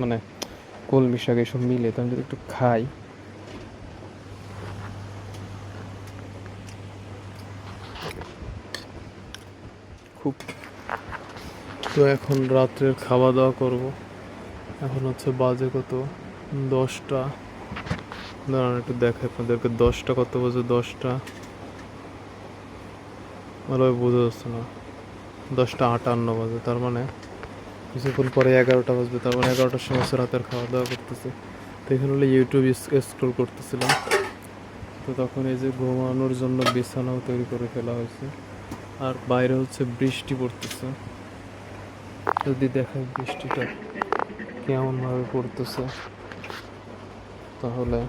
মানে কলমি শাক এসব মিলে, তো আমি যদি একটু খাই। খুব। তো এখন রাত্রের খাওয়া দাওয়া করব। এখন হচ্ছে বাজে কত, 10টা। দাঁড়ান একটু দেখে আপনাদেরকে, 10টা কত বাজে, 10টা ভালোভাবে বোঝা যাচ্ছে না, 10টা 58 বাজে। তার মানে কিছুক্ষণ পরে 11টা বাজবে, তার মানে 11টার সময় রাতের খাওয়া দাওয়া করতেছি। তো এখানে হলে ইউটিউব স্ক্রল করতেছিলাম, তো তখন এই যে ঘুমানোর জন্য বিছানাও তৈরি করে ফেলা হয়েছে, আর বাইরে হচ্ছে বৃষ্টি পড়তেছে। যদি দেখায় বৃষ্টিটা কেমনভাবে পড়তেছে, তাহলে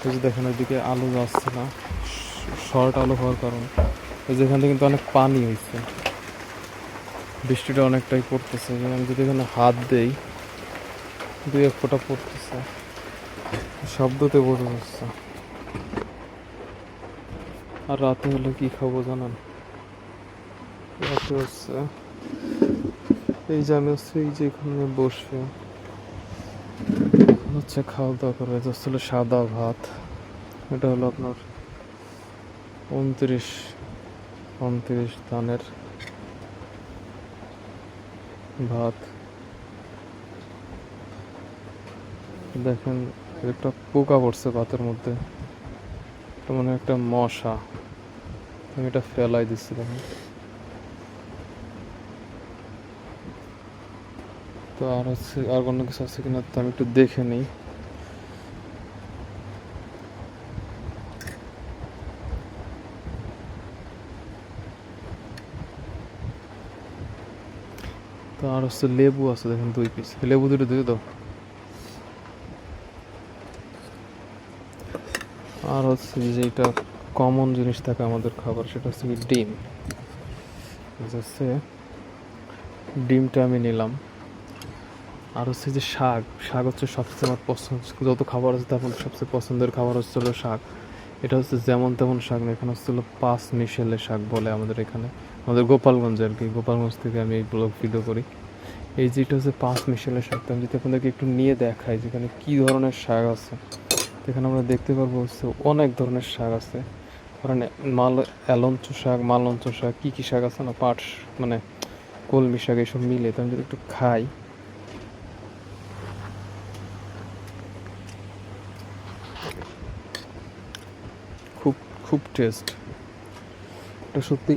এই যে দেখেন ওইদিকে আলো যাচ্ছে না, শর্ট আলো হওয়ার কারণে যেখান থেকে কিন্তু অনেক পানি হয়েছে, বৃষ্টিটা অনেকটাই পড়তেছে। আমি যদি এখানে হাত দেই, 2-1 ফোঁটা পড়তেছে, শব্দতে বোঝা যাচ্ছে। আর রাতে হলে কি খাবো জানান? রাতে হচ্ছে এই যে আমি হচ্ছে এই যে এখানে বসে হচ্ছে খাওয়া দাওয়া করে, এটা হচ্ছিল সাদা ভাত। এটা হলো আপনার 29 ধানের ভাত। দেখেন একটা পোকা পড়ছে ভাতের মধ্যে, এটা মানে একটা মশা, আমি এটা ফেলাই দিচ্ছি। দেখেন তো আর হচ্ছে আর কোনো কিছু আছে কিনা, তো আমি একটু দেখে নিই। তো আর হচ্ছে লেবু আছে, দেখেন 2 পিস লেবু, দুটো দিয়ে দাও। আর হচ্ছে যেটা কমন জিনিস থাকে আমাদের খাবার, সেটা হচ্ছে কি ডিম। হচ্ছে ডিমটা আমি নিলাম। আর হচ্ছে যে শাক, শাক হচ্ছে সবচেয়ে আমার পছন্দ, যত খাবার আছে তার মধ্যে সবচেয়ে পছন্দের খাবার হচ্ছে হলো শাক। এটা হচ্ছে যেমন তেমন শাক না, এখানে হচ্ছে হলো 5 মিশেলে শাক বলে আমাদের এখানে, আমাদের গোপালগঞ্জে আর কি, গোপালগঞ্জ থেকে আমি এই ব্লগ ভিডিও করি। এই যেটা হচ্ছে 5 মিশেলে শাক, তো আমি যদি আপনাদেরকে একটু নিয়ে দেখাই যেখানে কী ধরনের শাক আছে, এখানে আমরা দেখতে পারবো হচ্ছে অনেক ধরনের শাক আছে। কারণ এলঞ্চ শাক, মালঞ্চ শাক, কী কী শাক আছে না, পাট মানে কলমি শাক এসব মিলে, তো আমি যদি একটু খাই। খুব খুব টেস্ট, এটা সত্যি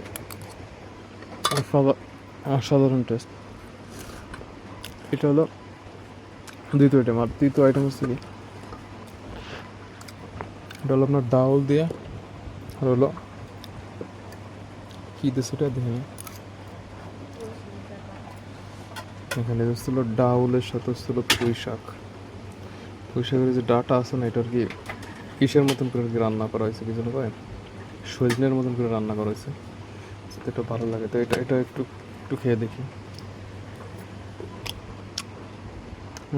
অসাধারণ টেস্ট। এটা হলো দ্বিতীয় আইটেম। আর তৃতীয় আইটেম হচ্ছে কি, এটা হলো আপনার ডাউল দিয়ে, আর হলো কী দিয়ে সেটা দেখে এখানে হচ্ছিল ডাউলের সাথে হচ্ছিল পুঁই শাক। পুঁই শাকের যে ডাটা আছে না, এটা আর কি কিসের মতন করে আর কি রান্না করা হয়েছে, কিছু না কয় সজনের মতন করে রান্না করা হয়েছে, এটা ভালো লাগে। তো এটা এটা একটু একটু খেয়ে দেখি।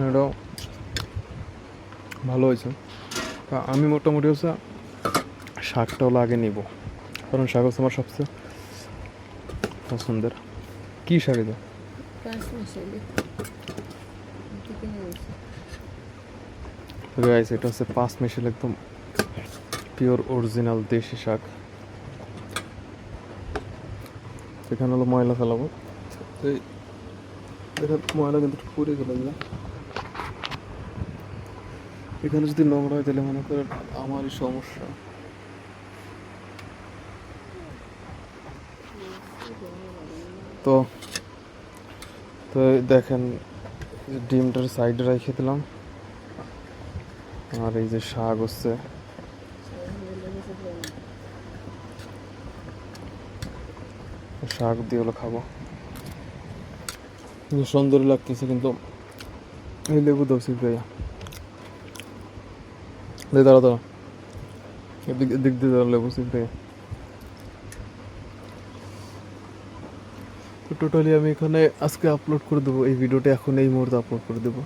এটাও ভালো হয়েছে। তা আমি মোটামুটি হচ্ছে শাকটাও আগে নিব, কারণ শাক হচ্ছে আমার সবচেয়ে পছন্দের। কী শাক এটা? গাইস এটা হচ্ছে 5 মিশেল, একদম পিওর অরিজিনাল দেশি শাক। এখানে হলো ময়লা ফেলাবো, এই ময়লা কিন্তু পুড়ে গেল না, এখানে যদি নোংরা হয় তাহলে মনে করেন আমারই সমস্যা। তো তো দেখেন ডিমটার সাইডে রেখে দিলাম, আর এই যে শাক হচ্ছে, শাক দিয়ে হলো খাবো, সুন্দর লাগতেছে। কিন্তু এই লেবু দাও সিপাইয়া, দাঁড়া দাঁড়া, এদিক দিয়ে দাঁড়া, লেবু সিপাইয়া। তো টোটালি আমি এখানে আজকে আপলোড করে দেবো এই ভিডিওটা, এখন এই মুহূর্তে আপলোড করে দেবো,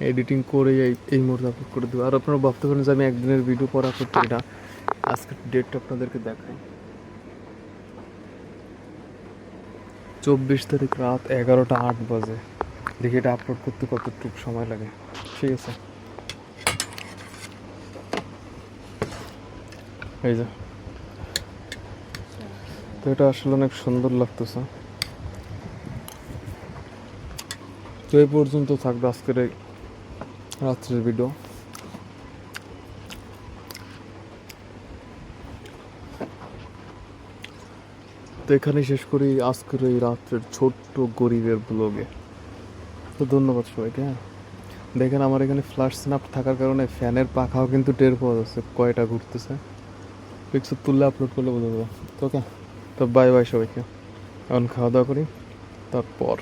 এডিটিং করে এই মুহূর্তে আপলোড করে দেবো। আর আপনারা ভাবতে পারেন যে আমি একদিনের ভিডিও পর আপলোড করি না, আজকের ডেটটা আপনাদেরকে দেখাই। 24 তারিখ রাত 11টা 8 বাজে। দেখি এটা আপলোড করতে কতটুকু সময় লাগে। ঠিক আছে, এই যে তো এটা আসলে অনেক সুন্দর লাগতেছে। তো এই পর্যন্ত থাকবে আজকের এই রাত্রের ভিডিও। তো এখানেই শেষ করি আজকের এই রাত্রের ছোট্ট গরিবের ব্লগে। তো ধন্যবাদ সবাইকে। হ্যাঁ, দেখেন আমার এখানে ফ্ল্যাশ স্ন্যাপ থাকার কারণে ফ্যানের পাখাও কিন্তু টের পাওয়া যাচ্ছে কয়টা ঘুরতেছে। পিকচার তুললে আপলোড করলে বোঝা যাবে। তো ওকে, তো বাই বাই সবাইকে। এখন খাওয়া দাওয়া করি, তারপর